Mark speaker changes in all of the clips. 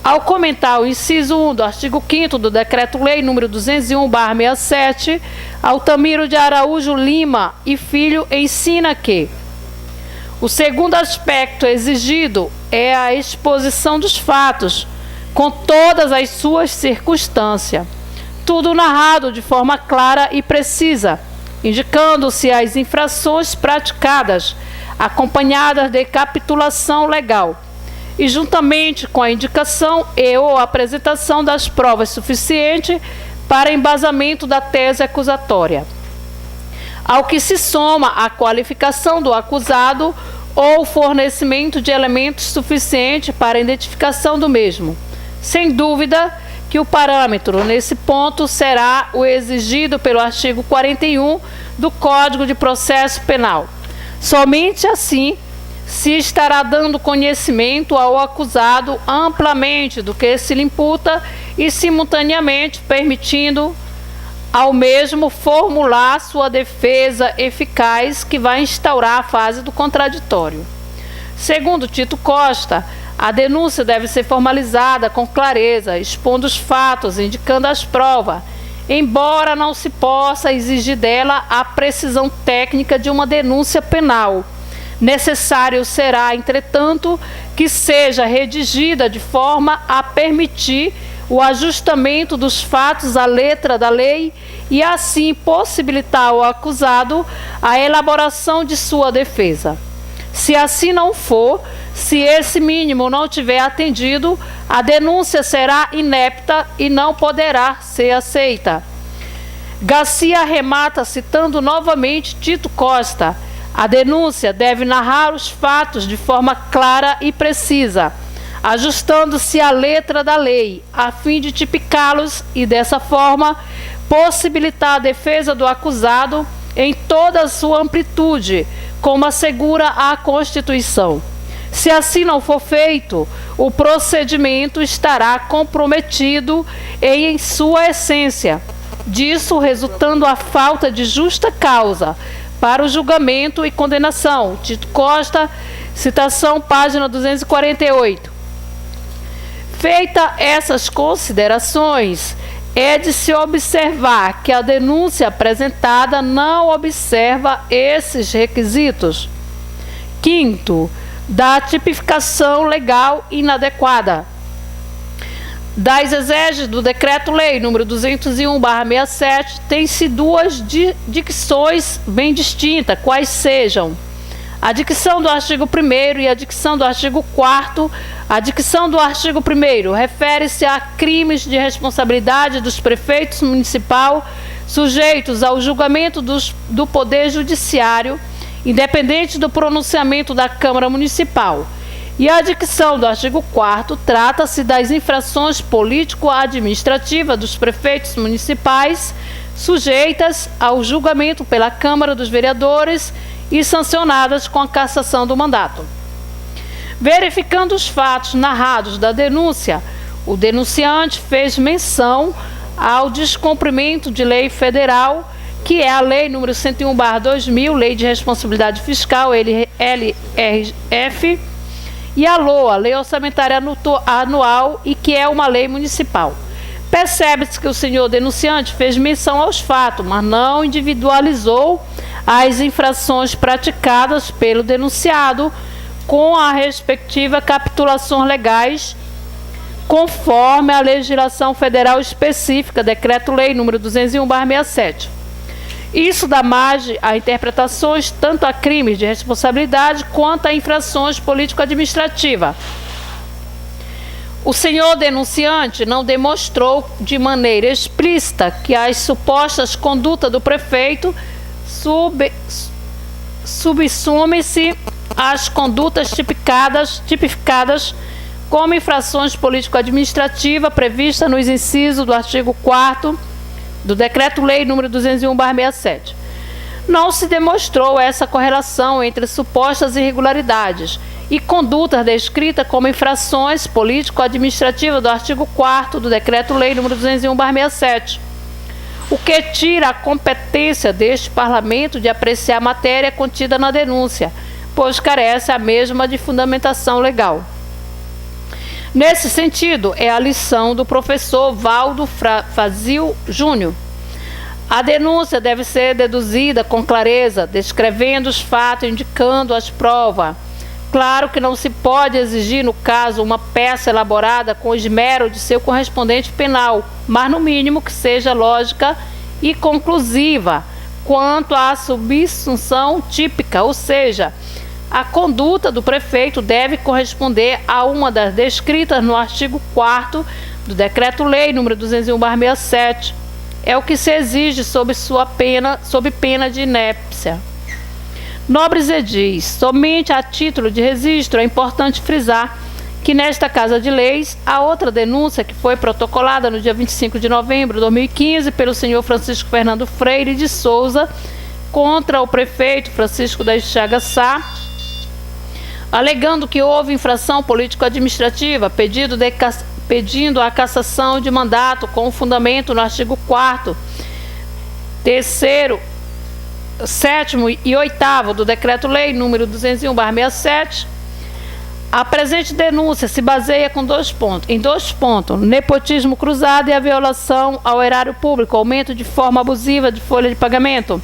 Speaker 1: Ao comentar o inciso 1 do artigo 5º do Decreto-Lei nº 201/67, Altamiro de Araújo Lima e Filho ensina que o segundo aspecto exigido é a exposição dos fatos, com todas as suas circunstâncias, tudo narrado de forma clara e precisa, indicando-se as infrações praticadas, acompanhadas de capitulação legal, e juntamente com a indicação e ou apresentação das provas suficientes para embasamento da tese acusatória, ao que se soma a qualificação do acusado ou fornecimento de elementos suficientes para a identificação do mesmo. Sem dúvida que o parâmetro nesse ponto será o exigido pelo artigo 41 do Código de Processo Penal. Somente assim se estará dando conhecimento ao acusado amplamente do que se lhe imputa e, simultaneamente, permitindo ao mesmo formular sua defesa eficaz, que vai instaurar a fase do contraditório. Segundo Tito Costa, a denúncia deve ser formalizada com clareza, expondo os fatos, indicando as provas, embora não se possa exigir dela a precisão técnica de uma denúncia penal. Necessário será, entretanto, que seja redigida de forma a permitir o ajustamento dos fatos à letra da lei e, assim, possibilitar ao acusado a elaboração de sua defesa. Se assim não for, se esse mínimo não tiver atendido, a denúncia será inepta e não poderá ser aceita. Garcia remata citando novamente Tito Costa: a denúncia deve narrar os fatos de forma clara e precisa, ajustando-se à letra da lei, a fim de tipicá-los e, dessa forma, possibilitar a defesa do acusado em toda a sua amplitude, como assegura a Constituição. Se assim não for feito, o procedimento estará comprometido em sua essência, disso resultando a falta de justa causa para o julgamento e condenação. Tito Costa, citação, página 248. Feita essas considerações, é de se observar que a denúncia apresentada não observa esses requisitos. Quinto, da tipificação legal inadequada. Das exeges do Decreto-Lei nº 201/67, tem-se duas dicções bem distintas, quais sejam a dicção do artigo 1º e a dicção do artigo 4º. A dicção do artigo 1º refere-se a crimes de responsabilidade dos prefeitos municipais sujeitos ao julgamento do Poder Judiciário, independente do pronunciamento da Câmara Municipal. E a dicção do artigo 4º trata-se das infrações político-administrativas dos prefeitos municipais sujeitas ao julgamento pela Câmara dos Vereadores e sancionadas com a cassação do mandato. Verificando os fatos narrados da denúncia, o denunciante fez menção ao descumprimento de lei federal, que é a Lei nº 101/2000, Lei de Responsabilidade Fiscal, LRF, e a LOA, Lei Orçamentária Anual, e que é uma lei municipal. Percebe-se que o senhor denunciante fez menção aos fatos, mas não individualizou as infrações praticadas pelo denunciado com a respectiva capitulação legais, conforme a legislação federal específica, Decreto-Lei nº 201/67. Isso dá margem a interpretações tanto a crimes de responsabilidade quanto a infrações político-administrativas. O senhor denunciante não demonstrou de maneira explícita que as supostas condutas do prefeito subsumem-se às condutas tipificadas como infrações político-administrativas previstas nos incisos do artigo 4º do Decreto-Lei nº 201/67. Não se demonstrou essa correlação entre supostas irregularidades e condutas descritas como infrações político-administrativas do artigo 4º do Decreto-Lei nº 201/67, o que tira a competência deste Parlamento de apreciar a matéria contida na denúncia, pois carece a mesma de fundamentação legal. Nesse sentido, é a lição do professor Valdo Fazil Júnior. A denúncia deve ser deduzida com clareza, descrevendo os fatos, indicando as provas. Claro que não se pode exigir, no caso, uma peça elaborada com esmero de seu correspondente penal, mas no mínimo que seja lógica e conclusiva quanto à subsunção típica, ou seja, a conduta do prefeito deve corresponder a uma das descritas no artigo 4º do Decreto-Lei nº 201/67. É o que se exige sob pena de inépcia. Nobres edis, somente a título de registro é importante frisar que nesta Casa de Leis, há outra denúncia que foi protocolada no dia 25 de novembro de 2015 pelo senhor Francisco Fernando Freire de Souza contra o prefeito Francisco da Chagas Sá, alegando que houve infração político-administrativa, pedindo a cassação de mandato com fundamento no artigo 4º, 3º, 7º e 8º do Decreto-Lei nº 201/67. A presente denúncia se baseia em dois pontos: nepotismo cruzado e a violação ao erário público, aumento de forma abusiva de folha de pagamento,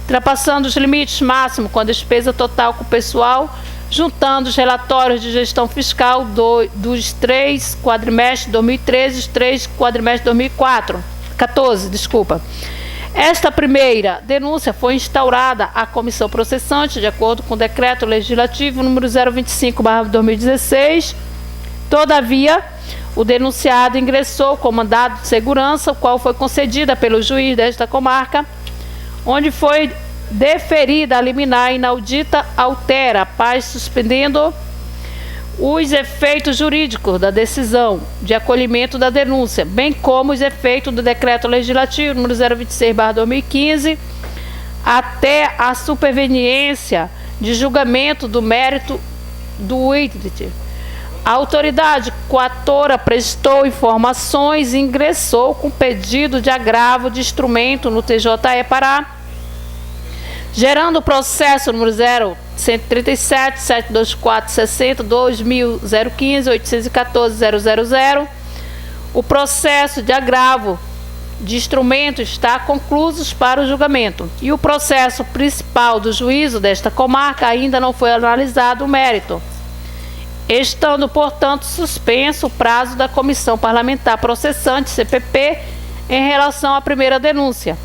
Speaker 1: ultrapassando os limites máximos com a despesa total com o pessoal, juntando os relatórios de gestão fiscal dos 3 quadrimestres de 2013 e os 3 quadrimestres de 2014. Esta primeira denúncia foi instaurada à comissão processante, de acordo com o Decreto Legislativo número 025/2016. Todavia, o denunciado ingressou com mandado de segurança, o qual foi concedida pelo juiz desta comarca, onde foi deferida a liminar inaudita altera, paz suspendendo os efeitos jurídicos da decisão de acolhimento da denúncia, bem como os efeitos do Decreto Legislativo número 026/2015, até a superveniência de julgamento do mérito do item. A autoridade coatora prestou informações e ingressou com pedido de agravo de instrumento no TJE Pará, gerando o processo número 0137 724 60 2015 814 000. O processo de agravo de instrumento está concluído para o julgamento e o processo principal do juízo desta comarca ainda não foi analisado o mérito, estando, portanto, suspenso o prazo da Comissão Parlamentar Processante, CPP, em relação à primeira denúncia.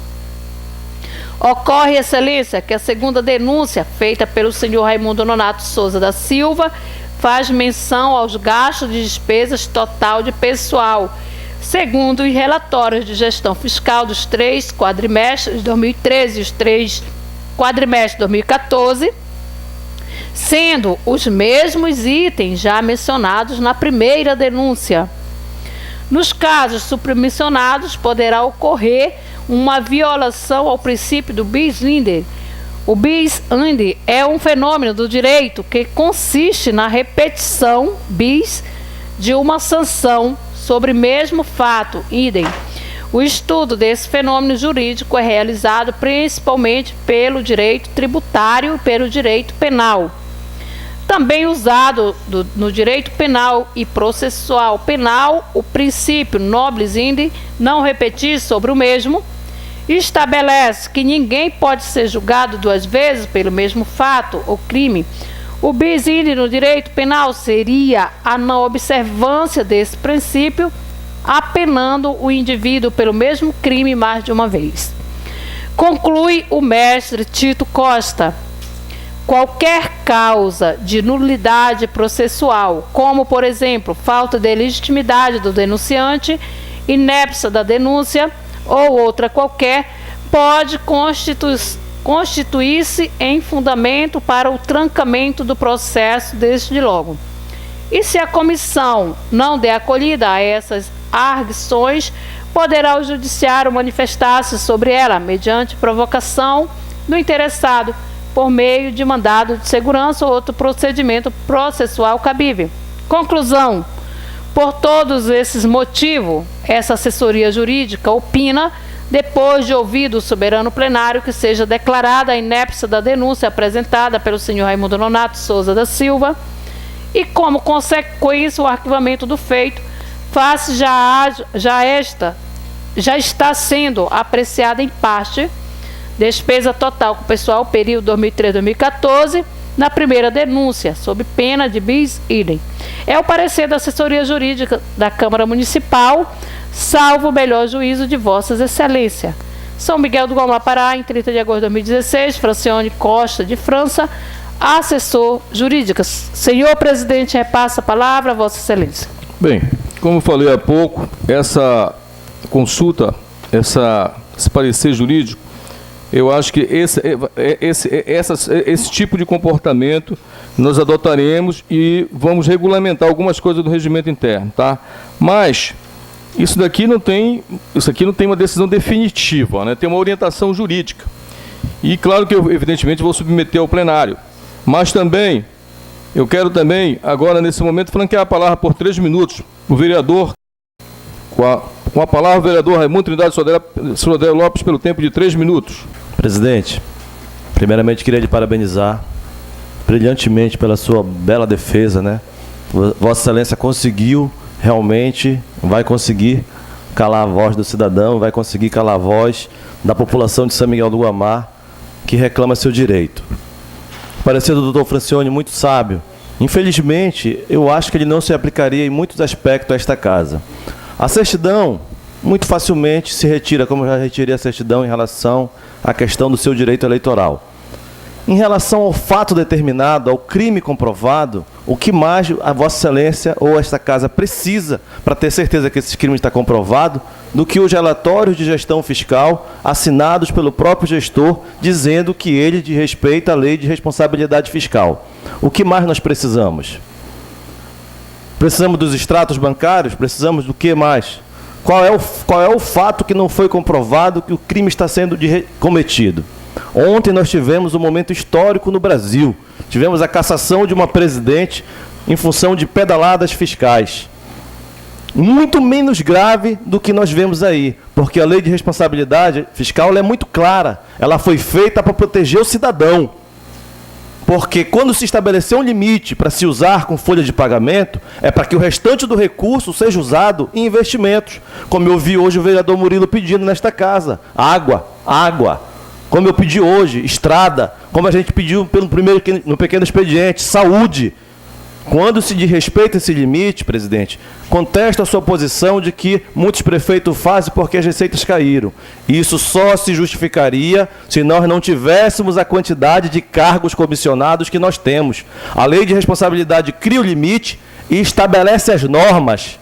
Speaker 1: Ocorre, excelência, que a segunda denúncia, feita pelo senhor Raimundo Nonato Souza da Silva, faz menção aos gastos de despesas total de pessoal, segundo os relatórios de gestão fiscal dos 3 quadrimestres de 2013 e os 3 quadrimestres de 2014, sendo os mesmos itens já mencionados na primeira denúncia. Nos casos supramencionados, poderá ocorrer uma violação ao princípio do bis in idem. O bis in idem é um fenômeno do direito que consiste na repetição bis de uma sanção sobre o mesmo fato, idem. O estudo desse fenômeno jurídico é realizado principalmente pelo direito tributário e pelo direito penal. Também usado no direito penal e processual penal, o princípio nobis in idem, não repetir sobre o mesmo, estabelece que ninguém pode ser julgado 2 vezes pelo mesmo fato ou crime. O bis in idem no direito penal seria a não observância desse princípio, apenando o indivíduo pelo mesmo crime mais de uma vez. Conclui o mestre Tito Costa: qualquer causa de nulidade processual, como, por exemplo, falta de legitimidade do denunciante, inépcia da denúncia ou outra qualquer, pode constituir-se em fundamento para o trancamento do processo desde logo. E se a comissão não der acolhida a essas arguições, poderá o judiciário manifestar-se sobre ela, mediante provocação do interessado, por meio de mandado de segurança ou outro procedimento processual cabível. Conclusão: por todos esses motivos, essa assessoria jurídica opina, depois de ouvido o soberano plenário, que seja declarada a inépcia da denúncia apresentada pelo senhor Raimundo Nonato Souza da Silva e, como consequência, o arquivamento do feito face já está sendo apreciada em parte despesa total com o pessoal período 2013-2014 na primeira denúncia, sob pena de bis idem. É o parecer da assessoria jurídica da Câmara Municipal, salvo o melhor juízo de Vossas Excelências. São Miguel do Guamá, Pará, em 30 de agosto de 2016, Francione Costa de França, assessor jurídico. Senhor presidente, repassa a palavra a Vossa Excelência.
Speaker 2: Bem, como falei há pouco, essa consulta, esse parecer jurídico, eu acho que esse tipo de comportamento nós adotaremos e vamos regulamentar algumas coisas do regimento interno, tá? Mas isso aqui não tem uma decisão definitiva, né? Tem uma orientação jurídica. E claro que eu, evidentemente, vou submeter ao plenário. Mas também, eu quero também, agora nesse momento, franquear a palavra por 3 minutos, o vereador, com a palavra o vereador Raimundo Trindade Sodré Lopes, pelo tempo de 3 minutos.
Speaker 3: Presidente, primeiramente queria lhe parabenizar brilhantemente pela sua bela defesa, né? Vossa Excelência conseguiu, realmente, vai conseguir calar a voz do cidadão, vai conseguir calar a voz da população de São Miguel do Guamá, que reclama seu direito. O parecer do doutor Francione, muito sábio. Infelizmente, eu acho que ele não se aplicaria em muitos aspectos a esta casa. A certidão, muito facilmente, se retira, como eu já retirei a certidão em relação à questão do seu direito eleitoral. Em relação ao fato determinado, ao crime comprovado, o que mais a Vossa Excelência ou esta casa precisa para ter certeza que esse crime está comprovado do que os relatórios de gestão fiscal assinados pelo próprio gestor, dizendo que ele respeita a lei de responsabilidade fiscal. O que mais nós precisamos? Precisamos dos extratos bancários? Precisamos do que mais? Qual é o fato que não foi comprovado que o crime está sendo cometido? Ontem nós tivemos um momento histórico no Brasil. Tivemos a cassação de uma presidente em função de pedaladas fiscais. Muito menos grave do que nós vemos aí, porque a lei de responsabilidade fiscal ela é muito clara. Ela foi feita para proteger o cidadão. Porque quando se estabeleceu um limite para se usar com folha de pagamento, é para que o restante do recurso seja usado em investimentos. Como eu vi hoje o vereador Murilo pedindo nesta casa. Água. Como eu pedi hoje, estrada. Como a gente pediu no pequeno expediente, saúde. Quando se desrespeita esse limite, presidente, contesto a sua posição de que muitos prefeitos fazem porque as receitas caíram. Isso só se justificaria se nós não tivéssemos a quantidade de cargos comissionados que nós temos. A lei de responsabilidade cria o limite e estabelece as normas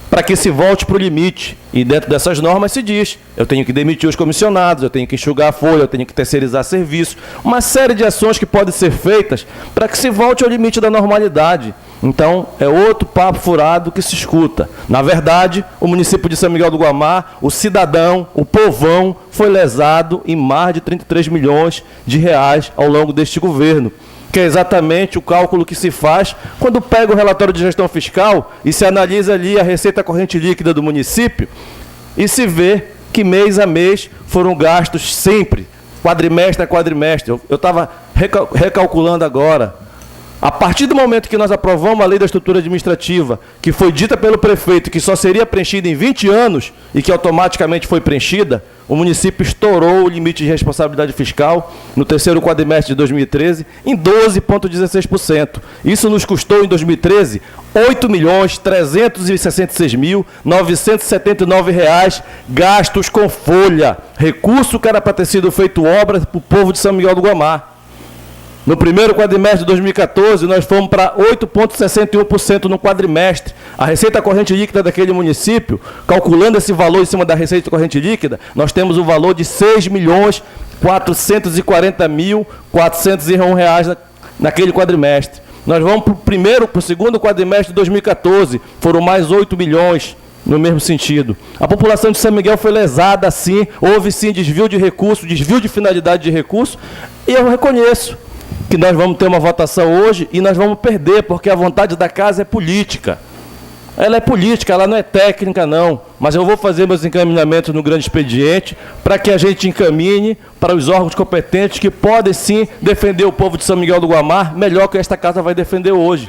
Speaker 3: para que se volte para o limite. E dentro dessas normas se diz, eu tenho que demitir os comissionados, eu tenho que enxugar a folha, eu tenho que terceirizar serviço, uma série de ações que podem ser feitas para que se volte ao limite da normalidade. Então, é outro papo furado que se escuta. Na verdade, o município de São Miguel do Guamá, o cidadão, o povão, foi lesado em mais de 33 milhões de reais ao longo deste governo, que é exatamente o cálculo que se faz quando pega o relatório de gestão fiscal e se analisa ali a receita corrente líquida do município e se vê que mês a mês foram gastos sempre, quadrimestre a quadrimestre. Eu estava recalculando agora. A partir do momento que nós aprovamos a lei da estrutura administrativa, que foi dita pelo prefeito que só seria preenchida em 20 anos e que automaticamente foi preenchida, o município estourou o limite de responsabilidade fiscal no terceiro quadrimestre de 2013 em 12,16%. Isso nos custou, em 2013, R$ 8.366.979 gastos com folha, recurso que era para ter sido feito obra para o povo de São Miguel do Guamá. No primeiro quadrimestre de 2014, nós fomos para 8,61% no quadrimestre. A receita corrente líquida daquele município, calculando esse valor em cima da receita corrente líquida, nós temos o valor de R$ 6.440.401 naquele quadrimestre. Nós vamos para o segundo quadrimestre de 2014, foram mais 8 milhões no mesmo sentido. A população de São Miguel foi lesada, sim, houve sim desvio de recurso, desvio de finalidade de recurso, e eu reconheço que nós vamos ter uma votação hoje e nós vamos perder, porque a vontade da casa é política. Ela é política, ela não é técnica, não. Mas eu vou fazer meus encaminhamentos no grande expediente para que a gente encaminhe para os órgãos competentes que podem, sim, defender o povo de São Miguel do Guamá melhor que esta casa vai defender hoje.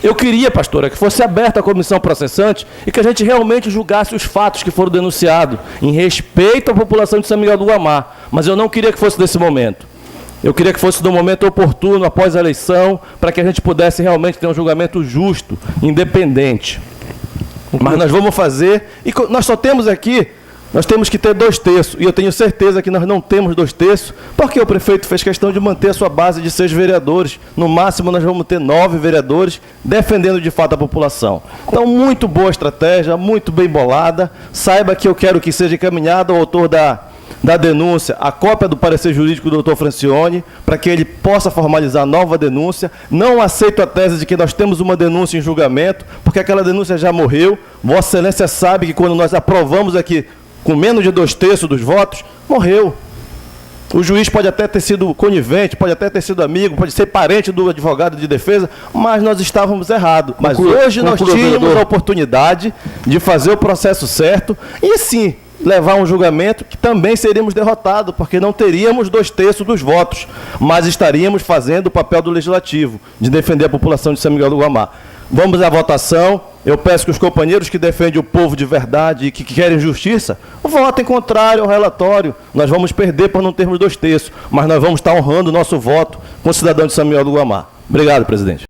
Speaker 3: Eu queria, pastora, que fosse aberta a comissão processante e que a gente realmente julgasse os fatos que foram denunciados, em respeito à população de São Miguel do Guamá. Mas eu não queria que fosse nesse momento. Eu queria que fosse no momento oportuno, após a eleição, para que a gente pudesse realmente ter um julgamento justo, independente. Mas nós vamos fazer, e nós só temos aqui, nós temos que ter 2 terços, e eu tenho certeza que nós não temos 2 terços, porque o prefeito fez questão de manter a sua base de 6 vereadores. No máximo nós vamos ter 9 vereadores, defendendo de fato a população. Então, muito boa estratégia, muito bem bolada. Saiba que eu quero que seja encaminhado ao autor da denúncia, a cópia do parecer jurídico do doutor Francione, para que ele possa formalizar a nova denúncia. Não aceito a tese de que nós temos uma denúncia em julgamento, porque aquela denúncia já morreu. Vossa Excelência sabe que quando nós aprovamos aqui, com menos de 2 terços dos votos, morreu. O juiz pode até ter sido conivente, pode até ter sido amigo, pode ser parente do advogado de defesa, mas nós estávamos errados. Mas hoje nós tínhamos a oportunidade de fazer o processo certo e, sim, levar um julgamento que também seríamos derrotados, porque não teríamos 2 terços dos votos, mas estaríamos fazendo o papel do legislativo, de defender a população de São Miguel do Guamá. Vamos à votação. Eu peço que os companheiros que defendem o povo de verdade e que querem justiça, votem contrário ao relatório. Nós vamos perder por não termos 2 terços, mas nós vamos estar honrando o nosso voto com o cidadão de São Miguel do Guamá. Obrigado, presidente.